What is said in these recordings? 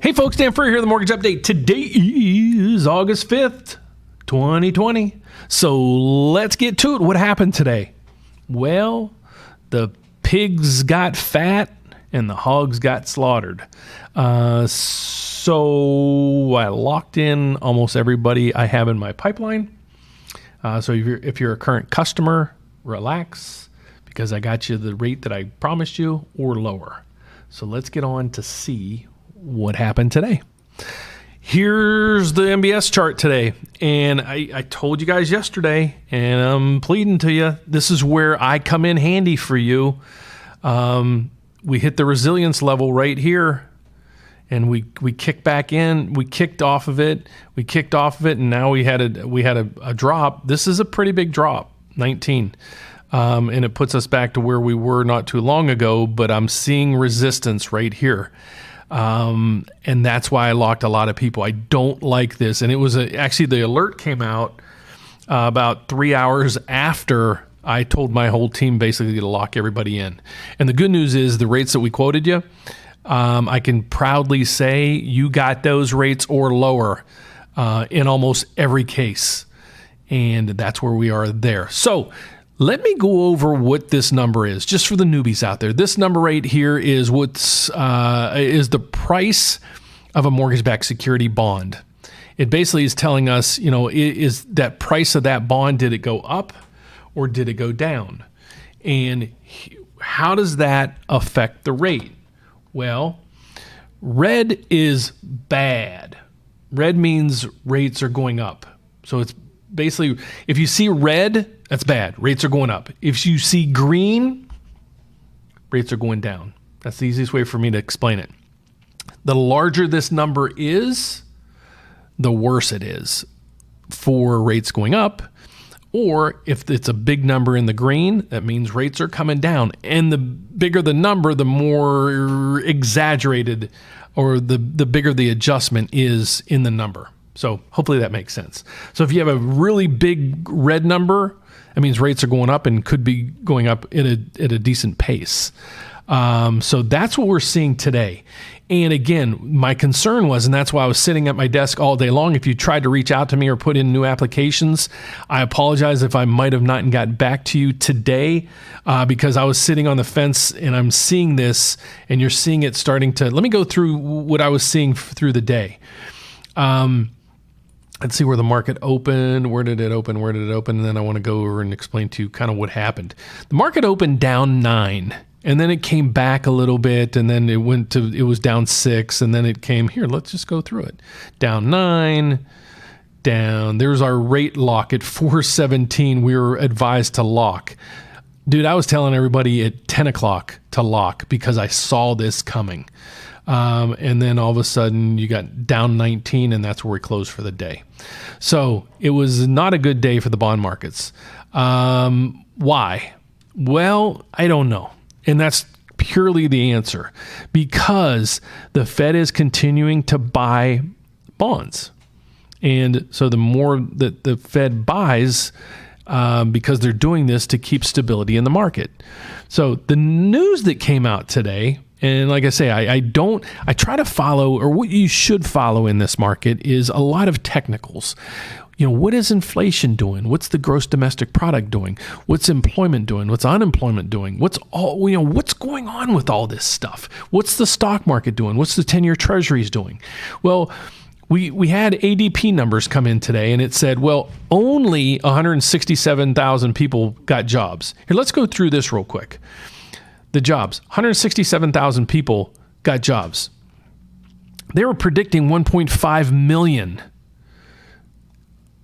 Hey folks, Dan Furrier here, the Mortgage Update. Today is August 5th, 2020. So let's get to it. What happened today? Well, the pigs got fat and the hogs got slaughtered. So I locked in almost everybody I have in my pipeline. So if you're a current customer, relax because I got you the rate that I promised you or lower. So let's get on to see what happened today. Here's the MBS chart today. And I told you guys yesterday, and I'm pleading to you, this is where I come in handy for you. We hit the resilience level right here, and we kicked back in. We kicked off of it. And now we had a drop. This is a pretty big drop, 19. And it puts us back to where we were not too long ago, but I'm seeing resistance right here. And that's why I locked a lot of people. I don't like this. And it was actually the alert came out about 3 hours after I told my whole team basically to lock everybody in. And the good news is the rates that we quoted you, I can proudly say you got those rates or lower in almost every case. And that's where we are there. So let me go over what this number is, just for the newbies out there. This number right here is is the price of a mortgage-backed security bond. It basically is telling us, is that price of that bond, did it go up or did it go down? And how does that affect the rate? Well, red is bad. Red means rates are going up. So it's basically, if you see red, that's bad. Rates are going up. If you see green, rates are going down. That's the easiest way for me to explain it. The larger this number is, the worse it is for rates going up. Or if it's a big number in the green, that means rates are coming down. And the bigger the number, the more exaggerated or the bigger the adjustment is in the number. So hopefully that makes sense. So if you have a really big red number, that means rates are going up and could be going up at a decent pace. So that's what we're seeing today. And again, my concern was, and that's why I was sitting at my desk all day long. If you tried to reach out to me or put in new applications, I apologize if I might have not gotten back to you today because I was sitting on the fence and I'm seeing this and you're seeing it starting to, let me go through what I was seeing through the day. Let's see where the market opened. Where did it open? And then I want to go over and explain to you kind of what happened. The market opened down 9, and then it came back a little bit, and then it was down 6, and then it came here. Let's just go through it. Down 9, down. There's our rate lock at 417. We were advised to lock. Dude, I was telling everybody at 10 o'clock to lock because I saw this coming. And then all of a sudden you got down 19 and that's where we closed for the day. So it was not a good day for the bond markets. Why? Well, I don't know. And that's purely the answer because the Fed is continuing to buy bonds. And so the more that the Fed buys, because they're doing this to keep stability in the market. So the news that came out today, and like I say, I try to follow, or what you should follow in this market is a lot of technicals. What is inflation doing? What's the gross domestic product doing? What's employment doing? What's unemployment doing? What's going on with all this stuff? What's the stock market doing? What's the 10-year treasuries doing? Well, we had ADP numbers come in today and it said, well, only 167,000 people got jobs. Here, let's go through this real quick. The jobs, 167,000 people got jobs. They were predicting 1.5 million.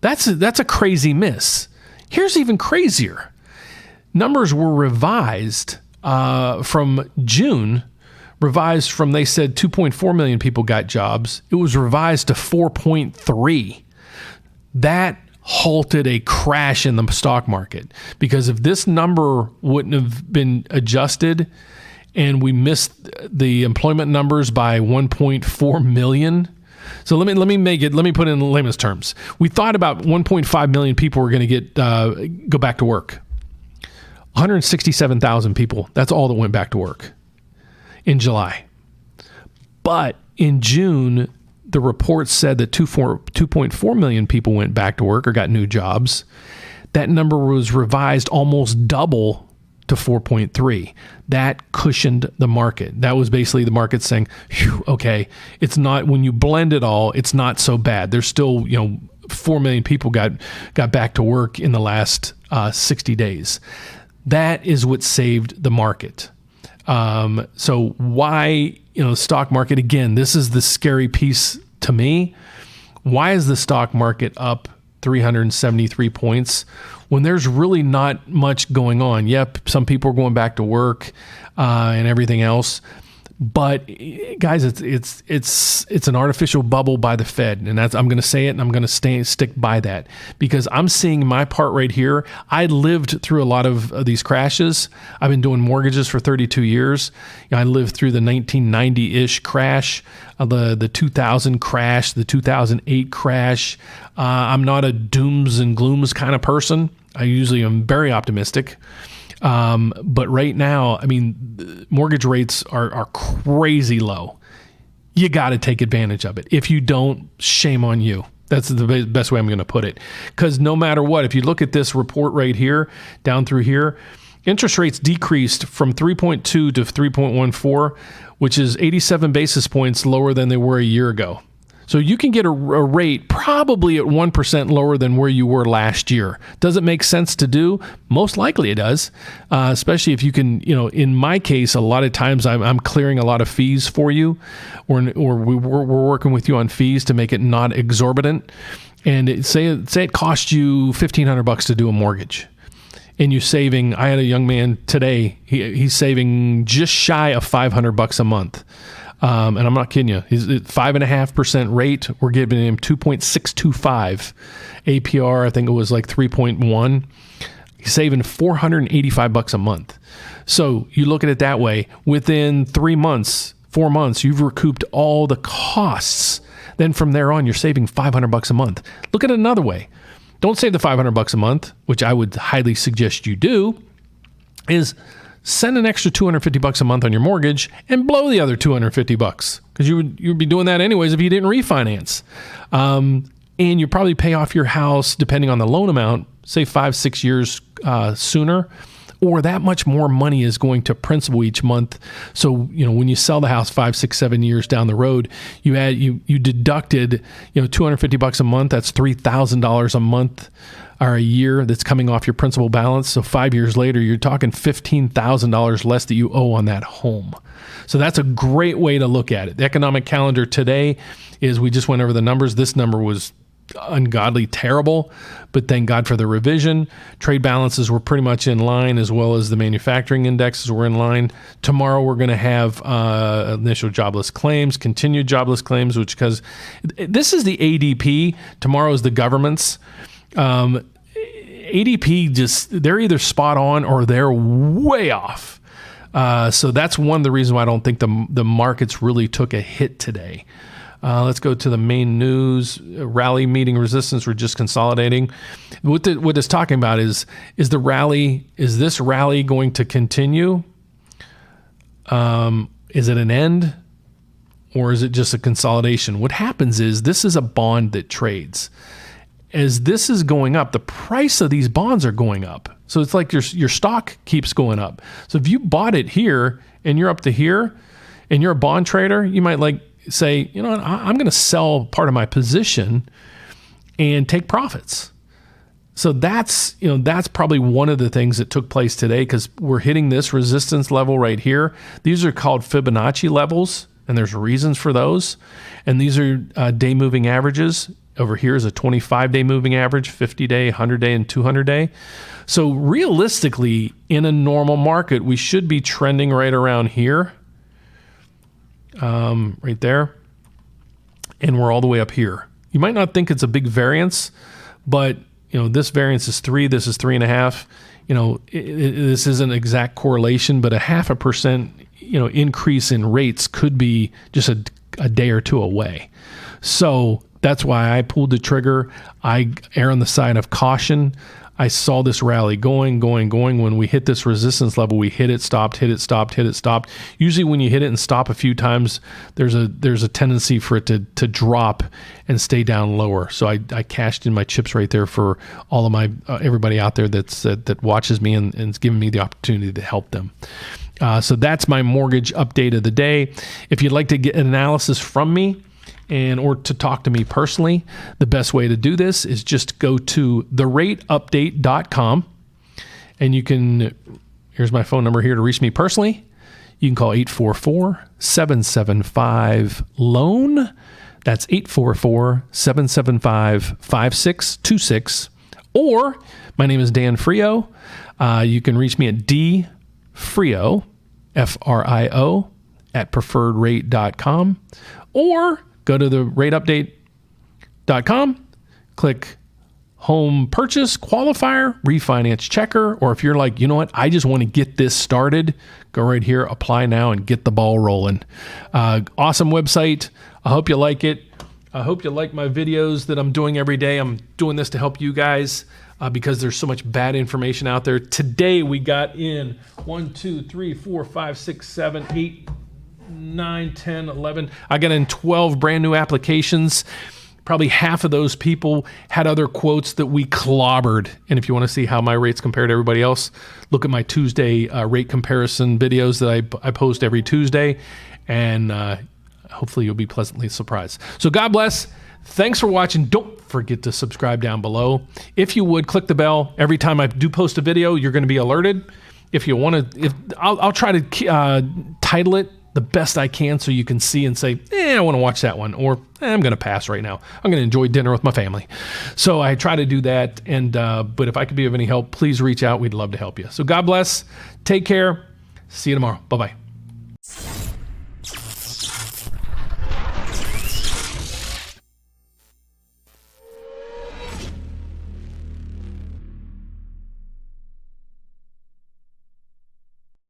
That's a crazy miss. Here's even crazier. Numbers were revised from June, they said 2.4 million people got jobs. It was revised to 4.3. That halted a crash in the stock market because if this number wouldn't have been adjusted and we missed the employment numbers by 1.4 million. So let me put it in layman's terms. We thought about 1.5 million people were going to go back to work. 167,000 people. That's all that went back to work in July. But in June, the report said that 2.4 million people went back to work or got new jobs. That number was revised almost double to 4.3. That cushioned the market. That was basically the market saying, okay, it's not, when you blend it all, it's not so bad. There's still, 4 million people got back to work in the last 60 days. That is what saved the market. So why, stock market, again, this is the scary piece to me. Why is the stock market up 373 points when there's really not much going on? Yep, some people are going back to work and everything else. But guys, it's an artificial bubble by the Fed, and I'm going to say it, and I'm going to stick by that because I'm seeing my part right here. I lived through a lot of these crashes. I've been doing mortgages for 32 years. I lived through the 1990-ish crash, the 2000 crash, the 2008 crash. I'm not a dooms and glooms kind of person. I usually am very optimistic. But right now, mortgage rates are crazy low. You got to take advantage of it. If you don't, shame on you. That's the best way I'm going to put it. Because no matter what, if you look at this report right here, down through here, interest rates decreased from 3.2 to 3.14, which is 87 basis points lower than they were a year ago. So you can get a rate probably at 1% lower than where you were last year. Does it make sense to do? Most likely it does, especially if you can, in my case, a lot of times I'm clearing a lot of fees for you, or we're working with you on fees to make it not exorbitant. And say it costs you $1,500 to do a mortgage. And you're saving, I had a young man today, he's saving just shy of $500 a month. And I'm not kidding you. He's at 5.5% rate. We're giving him 2.625 APR. I think it was like 3.1. He's saving $485 a month. So you look at it that way. Within 4 months, you've recouped all the costs. Then from there on, you're saving $500 a month. Look at it another way. Don't save the $500 a month, which I would highly suggest you do, is send an extra $250 a month on your mortgage and blow the other $250 because you'd be doing that anyways if you didn't refinance. And you probably pay off your house, depending on the loan amount, say 5-6 years sooner, or that much more money is going to principal each month. So, when you sell the house 5, 6, 7 years down the road, you deducted, $250 a month. That's $3,000 a month or a year that's coming off your principal balance. So 5 years later, you're talking $15,000 less that you owe on that home. So that's a great way to look at it. The economic calendar today is, we just went over the numbers. This number was ungodly terrible, but thank God for the revision. Trade balances were pretty much in line, as well as the manufacturing indexes were in line. Tomorrow we're going to have initial jobless claims, continued jobless claims, which, because this is the ADP, tomorrow is the government's. ADP they're either spot on or they're way off. So that's one of the reasons why I don't think the markets really took a hit today. Let's go to the main news. Rally meeting resistance. We're just consolidating. What it's talking about is this rally going to continue? Is it an end, or is it just a consolidation? What happens is, this is a bond that trades. As this is going up, the price of these bonds are going up. So it's like your stock keeps going up. So if you bought it here and you're up to here and you're a bond trader, you might say, I'm going to sell part of my position and take profits. So that's probably one of the things that took place today, because we're hitting this resistance level right here. These are called Fibonacci levels, and there's reasons for those. And these are day moving averages. Over here is a 25-day moving average, 50-day, 100-day, and 200-day. So realistically, in a normal market, we should be trending right around here, right there, and we're all the way up here. You might not think it's a big variance, but this variance is 3, this is 3.5. This isn't exact correlation, but a 0.5% increase in rates could be just a day or two away. So that's why I pulled the trigger. I err on the side of caution. I saw this rally going. When we hit this resistance level, we hit it, stopped, hit it, stopped, hit it, stopped. Usually when you hit it and stop a few times, there's a tendency for it to drop and stay down lower. So I cashed in my chips right there for all of my everybody out there that watches me and is giving me the opportunity to help them. So that's my mortgage update of the day. If you'd like to get an analysis from me, or to talk to me personally, the best way to do this is just go to therateupdate.com, and here's my phone number here to reach me personally. You can call 844-775-LOAN. That's 844-775-5626. Or my name is Dan Frio. You can reach me at dfrio, F-R-I-O, at preferredrate.com, or go to the rateupdate.com, click home purchase qualifier, refinance checker, or if you're like, you know what, I just want to get this started, go right here, apply now, and get the ball rolling. Awesome website. I hope you like it. I hope you like my videos that I'm doing every day. I'm doing this to help you guys because there's so much bad information out there. Today we got in 1, 2, 3, 4, 5, 6, 7, 8, 9, 10, 11. I got in 12 brand new applications. Probably half of those people had other quotes that we clobbered. And if you want to see how my rates compare to everybody else, look at my Tuesday rate comparison videos that I post every Tuesday. And hopefully you'll be pleasantly surprised. So God bless. Thanks for watching. Don't forget to subscribe down below. If you would, click the bell. Every time I do post a video, you're going to be alerted. If you want to, I'll try to title it the best I can so you can see and say, I want to watch that one, or I'm going to pass right now. I'm going to enjoy dinner with my family. So I try to do that. And but if I could be of any help, please reach out. We'd love to help you. So God bless. Take care. See you tomorrow. Bye-bye.